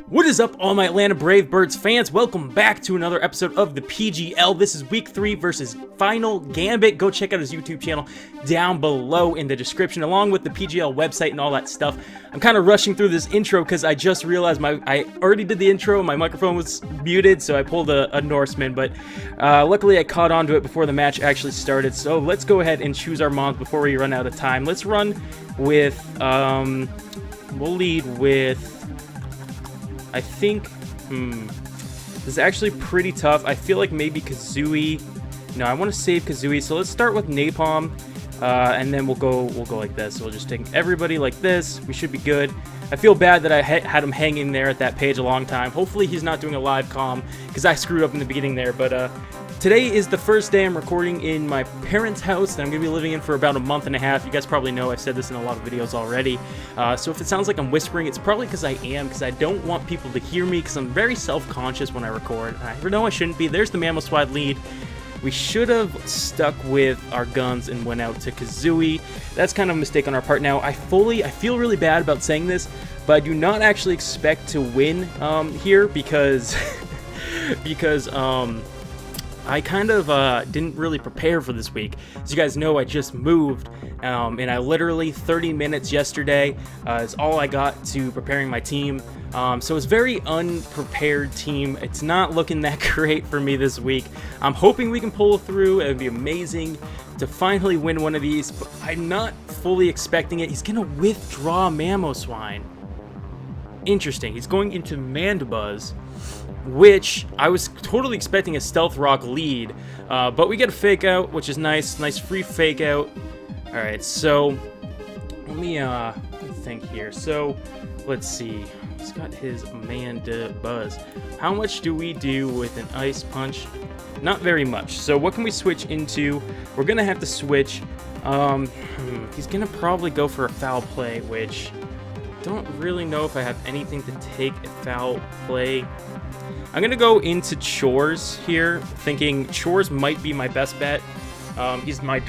What is up, all my Atlanta Brave Birds fans? Welcome back to another episode of the PGL. This is week 3 versus FinalGambit. Go check out his YouTube channel down below in the description, along with the PGL website and all that stuff. I'm kind of rushing through this intro because I just realized I already did the intro. My microphone was muted, so I pulled a Norseman, but luckily I caught on to it before the match actually started. So let's go ahead and choose our mons before we run out of time. Let's run with, we'll lead with, I think, this is actually pretty tough. I feel like maybe Kazooie. No, I want to save Kazooie, so let's start with Napalm, and then we'll go like this. So we'll just take everybody like this. We should be good. I feel bad that I had him hanging there at that page a long time. Hopefully he's not doing a live comm, because I screwed up in the beginning there, but today is the first day I'm recording in my parents' house that I'm going to be living in for about a month and a half. You guys probably know I've said this in a lot of videos already. So if it sounds like I'm whispering, it's probably because I am, because I don't want people to hear me, because I'm very self-conscious when I record. I know I shouldn't be. There's the Mammo Squad lead. We should have stuck with our guns and went out to Kazooie. That's kind of a mistake on our part. Now, I feel really bad about saying this, but I do not actually expect to win here because I kind of didn't really prepare for this week. As you guys know, I just moved, and I literally 30 minutes yesterday is all I got to preparing my team. So it's a very unprepared team. It's not looking that great for me this week. I'm hoping we can pull through. It would be amazing to finally win one of these, but I'm not fully expecting it. He's going to withdraw Mamoswine. Interesting. He's going into Mandibuzz, which I was totally expecting a Stealth Rock lead, but we get a Fake Out, which is nice. Nice free Fake Out. All right, so let me think here. So let's see. He's got his Mandibuzz. How much do we do with an Ice Punch? Not very much. So what can we switch into? We're gonna have to switch. He's gonna probably go for a Foul Play, which don't really know if I have anything to take a Foul Play. I'm going to go into Chores here, thinking Chores might be my best bet. He's my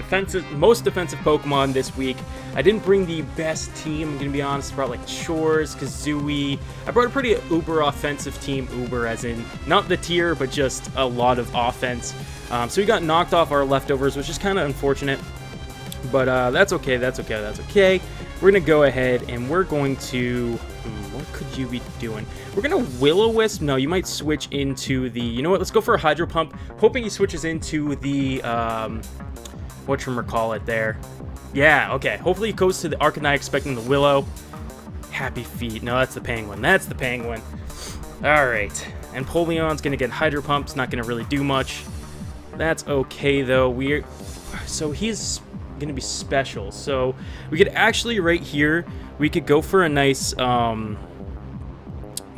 most defensive Pokemon this week. I didn't bring the best team, I'm going to be honest. I brought like Chores, Kazooie. I brought a pretty uber offensive team, uber as in not the tier, but just a lot of offense. So we got knocked off our leftovers, which is kind of unfortunate. But that's okay, that's okay, that's okay. We're going to go ahead and we're going to... what could you be doing? We're going to Will-O-Wisp. No, you might switch into the... You know what? Let's go for a Hydro Pump. Hoping he switches into the... whatchamacallit there. Yeah, okay. Hopefully he goes to the Arcanine expecting the Willow. Happy Feet. No, that's the Penguin. That's the Penguin. Alright. And Poleon's going to get Hydro Pump's not going to really do much. That's okay, though. So he's going to be special. So we could actually, right here, we could go for a nice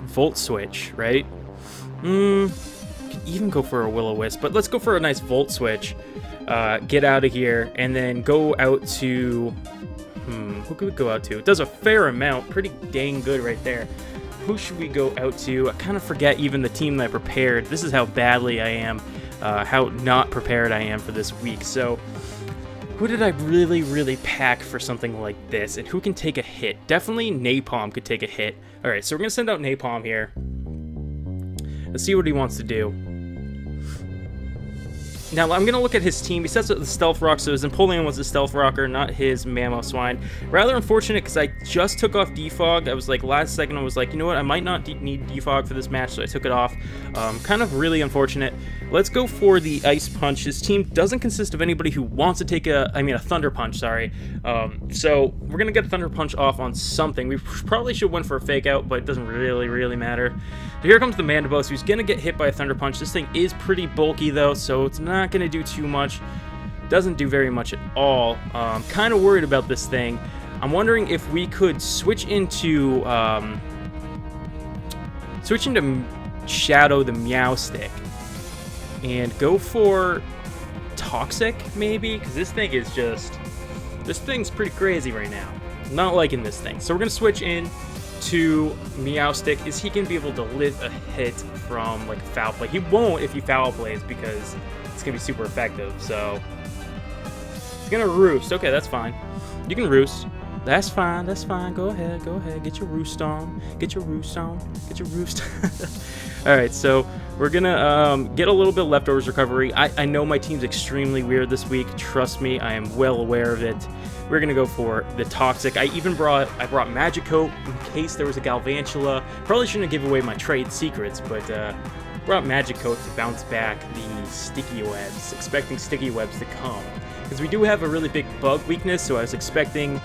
Volt Switch, right? Could even go for a Will-O-Wisp, but let's go for a nice Volt Switch. Get out of here, and then go out to... who could we go out to? It does a fair amount. Pretty dang good right there. Who should we go out to? I kind of forget even the team that I prepared. This is how badly I am, how not prepared I am for this week. So... who did I really pack for something like this? And who can take a hit? Definitely Napalm could take a hit. Alright, so we're going to send out Napalm here. Let's see what he wants to do. Now, I'm going to look at his team. He says that the Stealth Rock, so his Empoleon was the Stealth Rocker, not his Mamoswine. Rather unfortunate, because I just took off Defog. I was like, last second, I was like, you know what, I might not need Defog for this match, so I took it off. Kind of really unfortunate. Let's go for the Ice Punch. His team doesn't consist of anybody who wants to take a Thunder Punch, sorry. So, we're going to get a Thunder Punch off on something. We probably should win for a Fake Out, but it doesn't really matter. So here comes the Mandibuzz, who's going to get hit by a Thunder Punch. This thing is pretty bulky, though, so it's not going to do too much. Doesn't do very much at all. Kind of worried about this thing. I'm wondering if we could switch into Shadow the Meowstic and go for Toxic, maybe, because this thing's pretty crazy right now. I'm not liking this thing, so we're gonna switch in to Meowstic. Is he gonna be able to live a hit from like a Foul Play? He won't if he Foul Plays, because it's gonna be super effective. So he's gonna Roost. Okay, that's fine. You can Roost. That's fine. That's fine. Go ahead. Go ahead. Get your roost on. Get your roost on. Get your roost. All right. So we're gonna get a little bit of leftovers recovery. I know my team's extremely weird this week. Trust me, I am well aware of it. We're gonna go for the toxic. I brought Magic Coat in case there was a Galvantula. Probably shouldn't give away my trade secrets, but brought Magic Coat to bounce back the sticky webs, expecting sticky webs to come. Because we do have a really big bug weakness, so I was expecting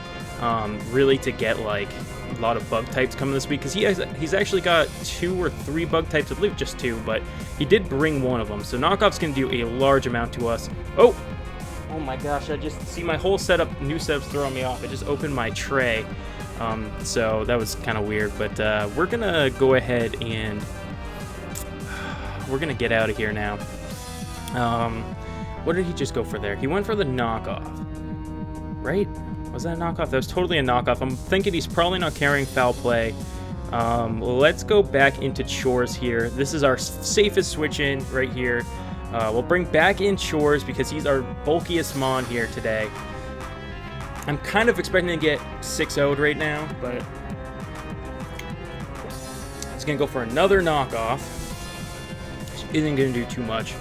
really to get like a lot of bug types coming this week. Because he's actually got 2 or 3 bug types, I believe just 2, but he did bring one of them. So Knockoff's gonna do a large amount to us. Oh my gosh, I just see my whole new setup's throwing me off. I just opened my tray, so that was kind of weird, but we're gonna go ahead and we're gonna get out of here now. What did he just go for there? He went for the knockoff, right? Was that a knockoff? That was totally a knockoff. I'm thinking he's probably not carrying foul play. Let's go back into chores here. This is our safest switch in right here. We'll bring back in Chores because he's our bulkiest mon here today. I'm kind of expecting to get 6-0'd right now, but he's going to go for another knockoff, which isn't going to do too much.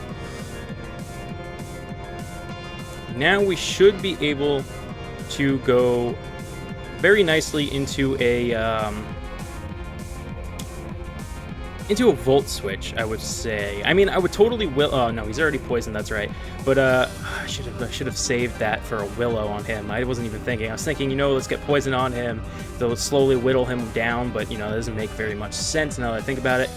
Now we should be able to go very nicely into a Volt Switch, I would say. I mean, I would totally oh no, he's already poisoned, that's right. But I should have saved that for a Willow on him. I wasn't even thinking. I was thinking, you know, let's get poison on him. They'll slowly whittle him down, but you know, that doesn't make very much sense now that I think about it.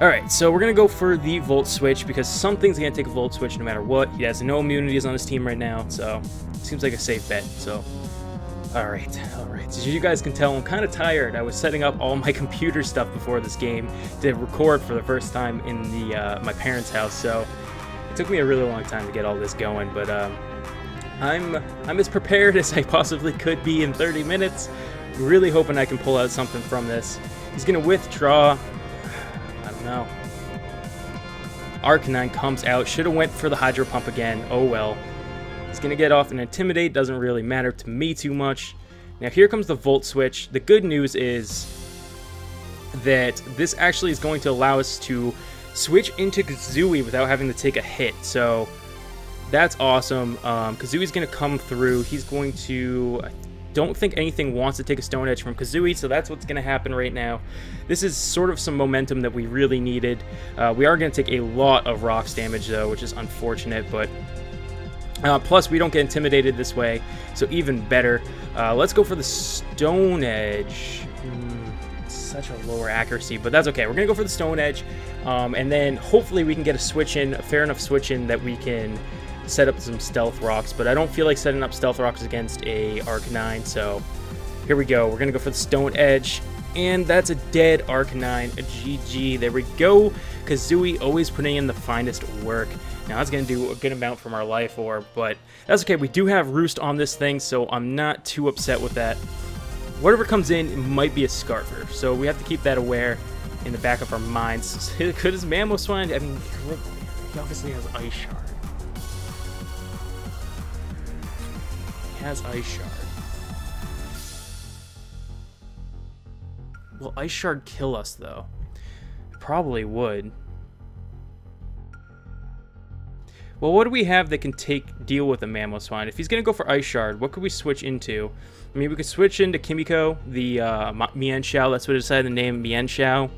Alright, so we're gonna go for the Volt Switch because something's gonna take a Volt Switch no matter what. He has no immunities on his team right now, so it seems like a safe bet. So Alright. As you guys can tell, I'm kind of tired. I was setting up all my computer stuff before this game to record for the first time in my parents' house, so it took me a really long time to get all this going, but I'm as prepared as I possibly could be in 30 minutes. Really hoping I can pull out something from this. He's going to withdraw. I don't know. Arcanine comes out. Should have went for the Hydro Pump again. Oh well. He's going to get off and Intimidate. Doesn't really matter to me too much. Now here comes the Volt Switch. The good news is that this actually is going to allow us to switch into Kazooie without having to take a hit. So that's awesome. Kazooie's going to come through. He's going to... I don't think anything wants to take a Stone Edge from Kazooie, so that's what's going to happen right now. This is sort of some momentum that we really needed. We are going to take a lot of Rocks damage though, which is unfortunate, but... plus, we don't get intimidated this way, so even better. Let's go for the Stone Edge. Such a lower accuracy, but that's okay. We're going to go for the Stone Edge, and then hopefully we can get a switch in, a fair enough switch in that we can set up some Stealth Rocks, but I don't feel like setting up Stealth Rocks against a Arcanine, so here we go. We're going to go for the Stone Edge, and that's a dead Arcanine, a GG. There we go. Kazooie always putting in the finest work. Now that's going to do a good amount from our Life Orb, but that's okay. We do have Roost on this thing, so I'm not too upset with that. Whatever comes in, it might be a Scarfer, so we have to keep that aware in the back of our minds. Could his Mamoswine? I mean, he obviously has Ice Shard. He has Ice Shard. Will Ice Shard kill us, though? It probably would. Well, what do we have that can deal with a Mamoswine? If he's going to go for Ice Shard, what could we switch into? I mean, we could switch into Kimiko, the Mienshao. That's what I decided to name Mienshao.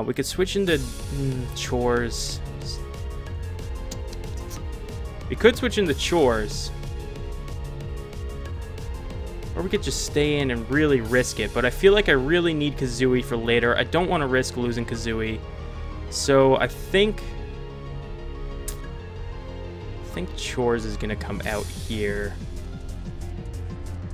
We could switch into Chores. We could switch into Chores. Or we could just stay in and really risk it. But I feel like I really need Kazooie for later. I don't want to risk losing Kazooie. So I think Chores is going to come out here.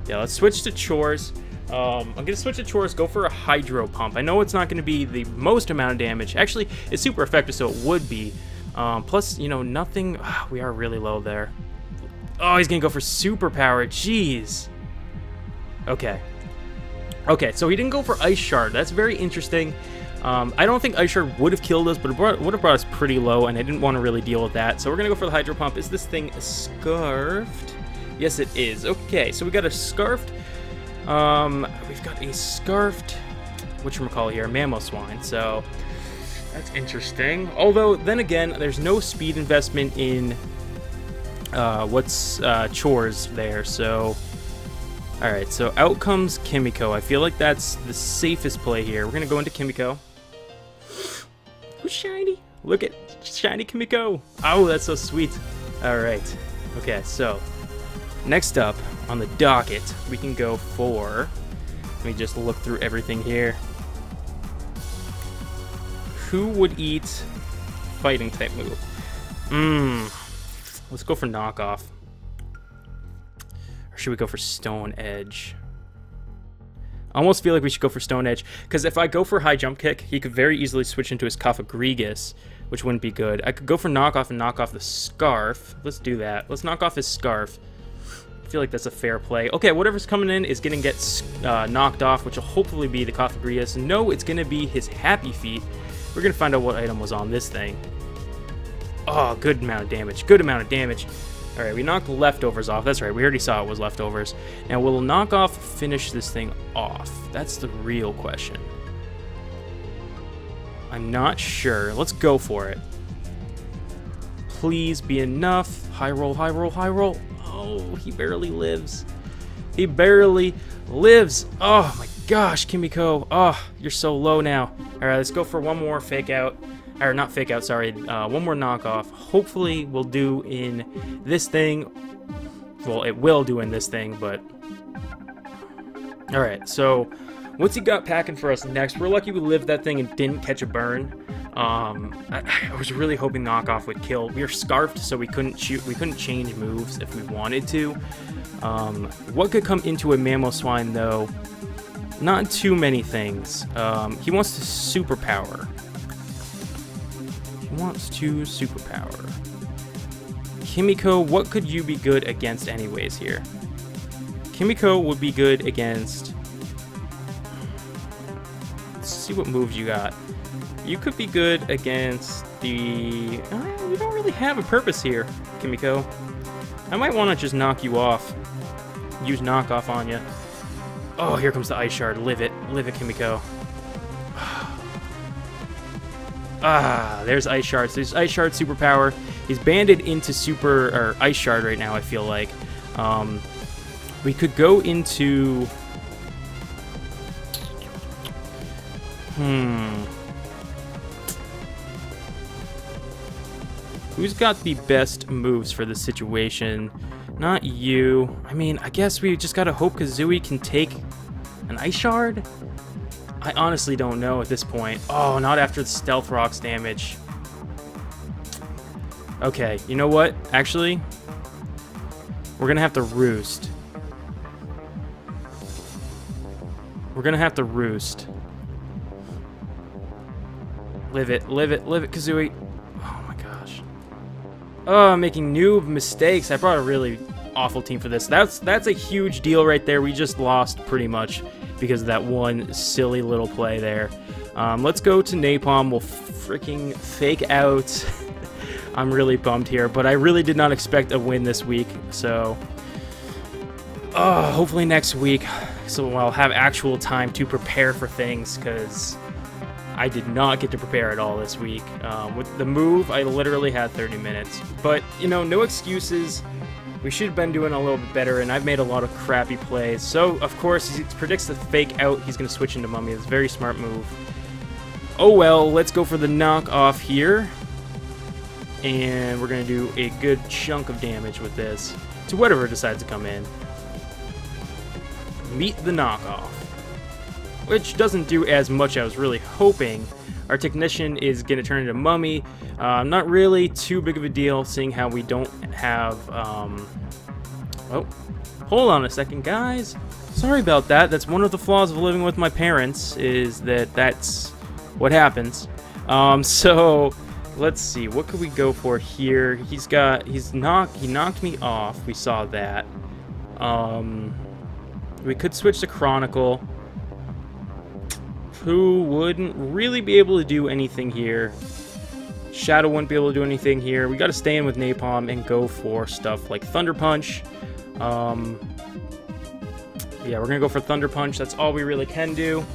Yeah, let's switch to Chores. I'm going to switch to Chores, go for a Hydro Pump. I know it's not going to be the most amount of damage. Actually, it's super effective, so it would be. Plus, you know, nothing... we are really low there. Oh, he's going to go for Super Power. Jeez. Okay. Okay, so he didn't go for Ice Shard. That's very interesting. I don't think Ice Shard would have killed us, but it would have brought us pretty low, and I didn't want to really deal with that. So we're going to go for the Hydro Pump. Is this thing scarfed? Yes, it is. Okay, so we got a scarfed We've got a scarfed, whatchamacallit here, Mamoswine, so that's interesting. Although, then again, there's no speed investment in chores there, so... Alright, so out comes Kimiko. I feel like that's the safest play here. We're gonna go into Kimiko. Who's shiny? Look at shiny Kimiko. Oh, that's so sweet. Alright. Okay, so next up on the docket, we can go for... Let me just look through everything here. Who would eat fighting type move? Let's go for knockoff. Or should we go for Stone Edge? I almost feel like we should go for Stone Edge, because if I go for high jump kick, he could very easily switch into his Cofagrigus, which wouldn't be good. I could go for knockoff and knock off the scarf. Let's do that. Let's knock off his scarf. I feel like that's a fair play. Okay, whatever's coming in is going to get knocked off, which will hopefully be the Cofagrigus. No, it's going to be his Happy Feet. We're going to find out what item was on this thing. Oh, good amount of damage. Good amount of damage. Alright, we knocked leftovers off. That's right, we already saw it was leftovers. Now, will knockoff finish this thing off? That's the real question. I'm not sure. Let's go for it. Please be enough. High roll, high roll, high roll. Oh, he barely lives. He barely lives. Oh my gosh, Kimiko. Oh, you're so low now. Alright, let's go for one more fake out. Or not fake out, sorry. One more knockoff. Hopefully we'll do in this thing. Well, it will do in this thing, but... Alright, so what's he got packing for us next? We're lucky we lived that thing and didn't catch a burn. I was really hoping knockoff would kill. We were scarfed, so we couldn't shoot. We couldn't change moves if we wanted to. What could come into a Mamoswine, though? Not too many things. He wants to superpower. Superpower. Kimiko, what could you be good against anyways here? Kimiko would be good against... Let's see what moves you got. You could be good against the... you don't really have a purpose here, Kimiko. I might want to just knock you off. Use knockoff on you. Oh, here comes the Ice Shard. Live it. Live it, Kimiko. Ah, there's Ice Shard. So there's Ice Shard superpower. He's banded into Ice Shard right now, I feel like. We could go into... Who's got the best moves for this situation? Not you. I mean, I guess we just gotta hope Kazooie can take an Ice Shard? I honestly don't know at this point. Oh, not after the Stealth Rock's damage. Okay, you know what? Actually, we're gonna have to Roost. We're gonna have to Roost. Live it, live it, live it, Kazooie. Oh my gosh. Oh, I'm making new mistakes. I brought a really awful team for this. That's a huge deal right there. We just lost pretty much because of that one silly little play there. Let's go to Napalm. We'll freaking fake out. I'm really bummed here, but I really did not expect a win this week, so hopefully next week, so I'll have actual time to prepare for things, because I did not get to prepare at all this week. With the move, I literally had 30 minutes, but, you know, no excuses. We should have been doing a little bit better, and I've made a lot of crappy plays. So, of course, he predicts the fake out. He's going to switch into Mummy. It's a very smart move. Oh, well, let's go for the knockoff here. And we're going to do a good chunk of damage with this to whatever decides to come in. Meet the knockoff, which doesn't do as much as I was really hoping. Our technician is going to turn into Mummy. Not really too big of a deal, seeing how we don't have... Oh, hold on a second, guys. Sorry about that. That's one of the flaws of living with my parents, is that that's what happens. So let's see. What could we go for here? He knocked me off. We saw that. We could switch to Chronicle, who wouldn't really be able to do anything here. Shadow wouldn't be able to do anything here. We got to stay in with Napalm and go for stuff like Thunder Punch. Yeah, we're gonna go for Thunder Punch. That's all we really can do.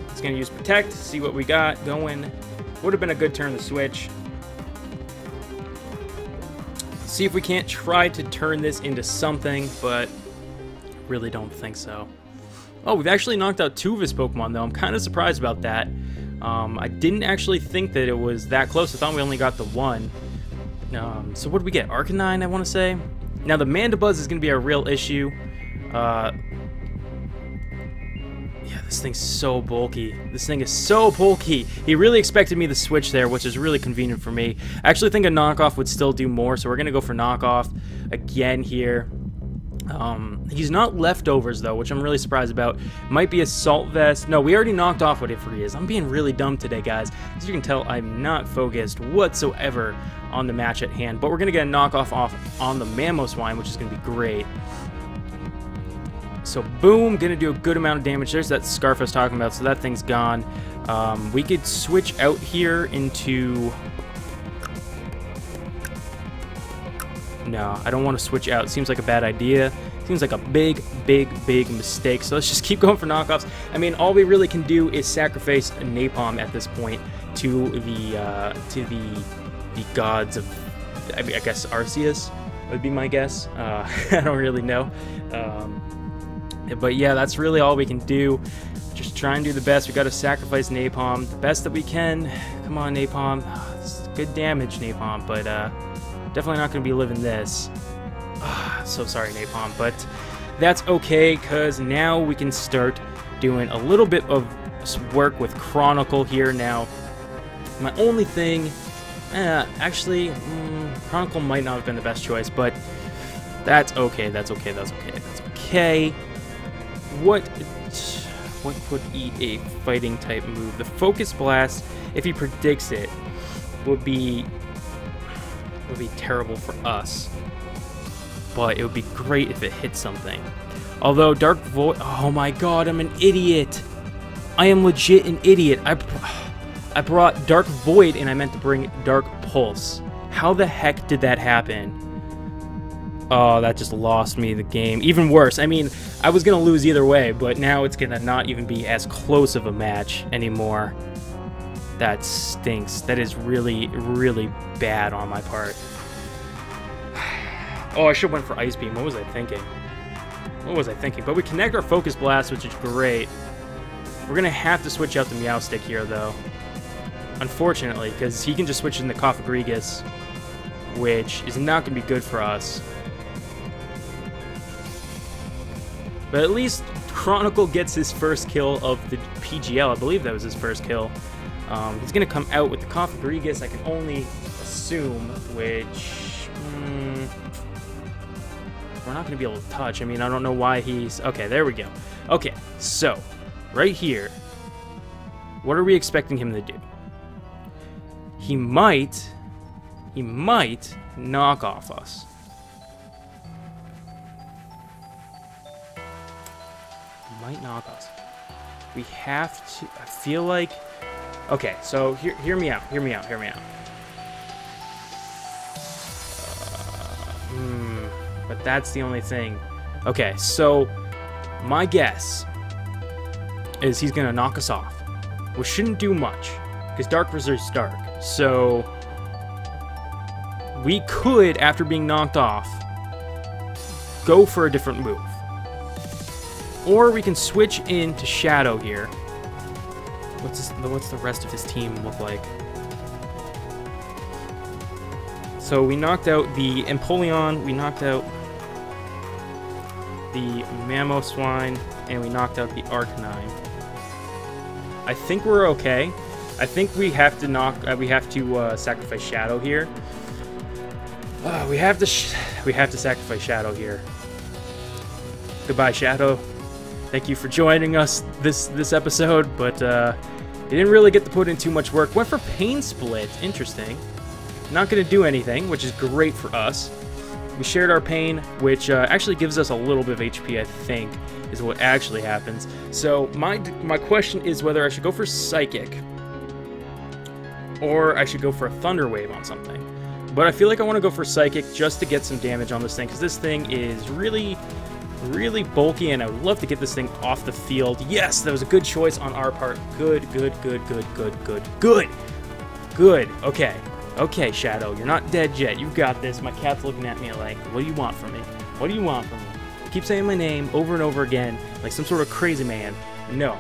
It's gonna use Protect, see what we got going. Would have been a good turn to switch. See if we can't try to turn this into something, but really don't think so. Oh, we've actually knocked out 2 of his Pokemon, though. I'm kind of surprised about that. I didn't actually think that it was that close. I thought we only got the 1. So what did we get? Arcanine, I want to say? Now, the Mandibuzz is going to be a real issue. Yeah, this thing's so bulky. This thing is so bulky. He really expected me to switch there, which is really convenient for me. I actually think a knockoff would still do more, so we're going to go for knockoff again here. He's not leftovers, though, which I'm really surprised about. Might be a Salt Vest. No, we already knocked off whatever he is. I'm being really dumb today, guys. As you can tell, I'm not focused whatsoever on the match at hand. But we're going to get a knockoff off on the Mamoswine, which is going to be great. So, boom, going to do a good amount of damage. There's that Scarf I was talking about, so that thing's gone. We could switch out here into... No, I don't want to switch out. Seems like a bad idea. Seems like a big mistake. So let's just keep going for knockoffs. I mean, all we really can do is sacrifice a Napalm at this point to the gods of, I guess Arceus would be my guess. I don't really know. But yeah, that's really all we can do. Just try and do the best. We got to sacrifice Napalm the best that we can. Come on, Napalm. This is good damage, Napalm, but definitely not going to be living this. So sorry, Napalm, but that's okay, because now we can start doing a little bit of work with Chronicle here. Now, my only thing, actually, Chronicle might not have been the best choice, but that's okay, that's okay, that's okay, that's okay. What would eat a fighting type move? The Focus Blast, if he predicts it, would be terrible for us, but it would be great if it hit something. Although Dark Void, oh my god, I'm an idiot. I am legit an idiot. I brought Dark Void and I meant to bring Dark Pulse. How the heck did that happen? Oh, that just lost me the game. Even worse. I mean, I was gonna lose either way, but now it's gonna not even be as close of a match anymore. That stinks. That is really, really bad on my part. Oh, I should have went for Ice Beam. What was I thinking? What was I thinking? But we connect our Focus Blast, which is great. We're going to have to switch out the Meowstic here, though. Unfortunately, because he can just switch in the Cofagrigus, which is not going to be good for us. But at least Chronicle gets his first kill of the PGL. I believe that was his first kill. He's going to come out with the Cofagrigus, I can only assume, which... we're not going to be able to touch. I mean, I don't know why he's... Okay, there we go. Okay, so, right here, what are we expecting him to do? He might knock off us. He might knock us. We have to... I feel like... Okay, so hear me out. But that's the only thing. Okay, so my guess is he's gonna knock us off, which shouldn't do much because Dark Reserve's dark. So we could, after being knocked off, go for a different move, or we can switch into Shadow here. What's the rest of his team look like? So we knocked out the Empoleon, we knocked out the Mamoswine, and we knocked out the Arcanine. I think we're okay. I think we have to sacrifice Shadow here. We have to sacrifice Shadow here. Goodbye, Shadow. Thank you for joining us this episode, but he didn't really get to put in too much work. Went for Pain Split. Interesting. Not going to do anything, which is great for us. We shared our pain, which actually gives us a little bit of HP, I think, is what actually happens. So my question is whether I should go for Psychic or I should go for a Thunder Wave on something. But I feel like I want to go for Psychic just to get some damage on this thing, because this thing is really, really bulky, and I would love to get this thing off the field. Yes, that was a good choice on our part. Good, good, good, good, good, good, good. Good. Okay. Okay, Shadow, you're not dead yet. You've got this. My cat's looking at me like, what do you want from me? What do you want from me? Keep saying my name over and over again like some sort of crazy man. No.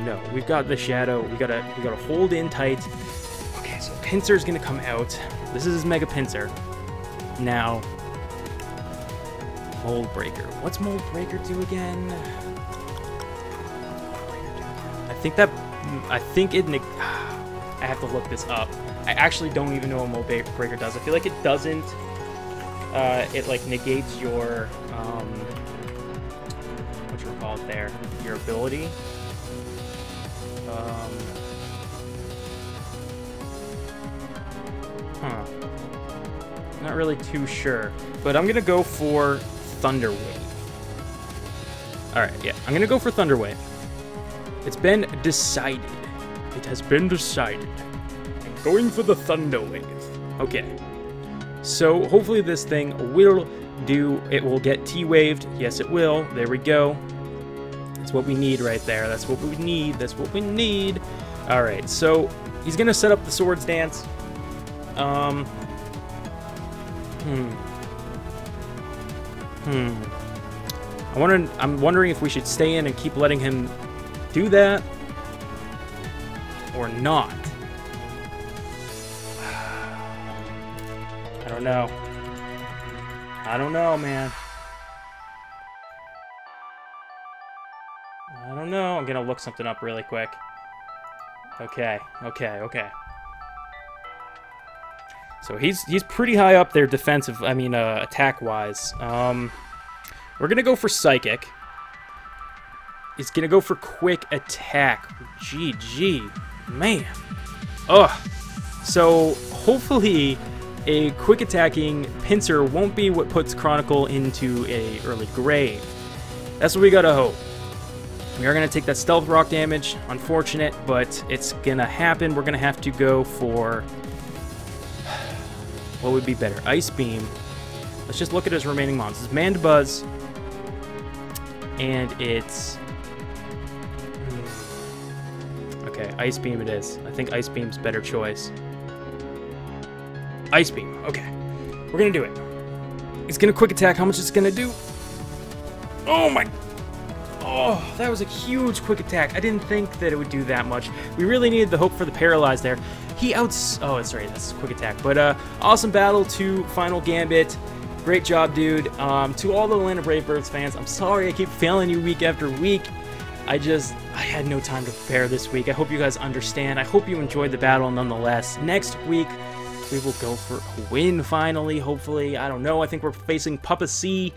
No. We've got the Shadow. We gotta hold in tight. Okay, so Pincer's gonna come out. This is his Mega Pincer. Now, Mold Breaker. What's Mold Breaker do again? I have to look this up. I actually don't even know what Mold Breaker does. I feel like it doesn't. It like negates your what you call it there, your ability. Not really too sure, but I'm gonna go for Thunder Wave. All right, yeah, I'm gonna go for Thunder Wave. It's been decided. It has been decided. I'm going for the Thunder Wave. Okay. So hopefully this thing will do. It will get T-waved. Yes, it will. There we go. That's what we need right there. That's what we need. That's what we need. All right. So he's gonna set up the Swords Dance. I'm wondering if we should stay in and keep letting him do that or not. I don't know. I don't know, man. I don't know. I'm gonna look something up really quick. Okay. So he's pretty high up there defensive, attack-wise. We're gonna go for Psychic. He's gonna go for Quick Attack. GG. Man. Ugh. So hopefully a quick attacking Pincer won't be what puts Chronicle into a early grave. That's what we gotta hope. We are gonna take that Stealth Rock damage. Unfortunate, but it's gonna happen. We're gonna have to go for... what would be better? Ice Beam. Let's just look at his remaining monsters. Mandibuzz. And it's... okay, Ice Beam it is. I think Ice Beam's a better choice. Ice Beam. Okay. We're gonna do it. It's gonna quick attack. How much is it gonna do? Oh my... oh, that was a huge quick attack. I didn't think that it would do that much. We really needed the hope for the Paralyze there. He outs... oh, that's right. That's a quick attack. But, awesome battle to Final Gambit. Great job, dude. To all the Atlanta Brave Birds fans, I'm sorry I keep failing you week after week. I had no time to prepare this week. I hope you guys understand. I hope you enjoyed the battle nonetheless. Next week, we will go for a win finally, hopefully. I don't know. I think we're facing Papa C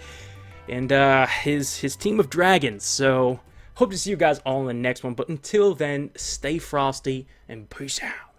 and his team of dragons. So, hope to see you guys all in the next one. But until then, stay frosty and peace out.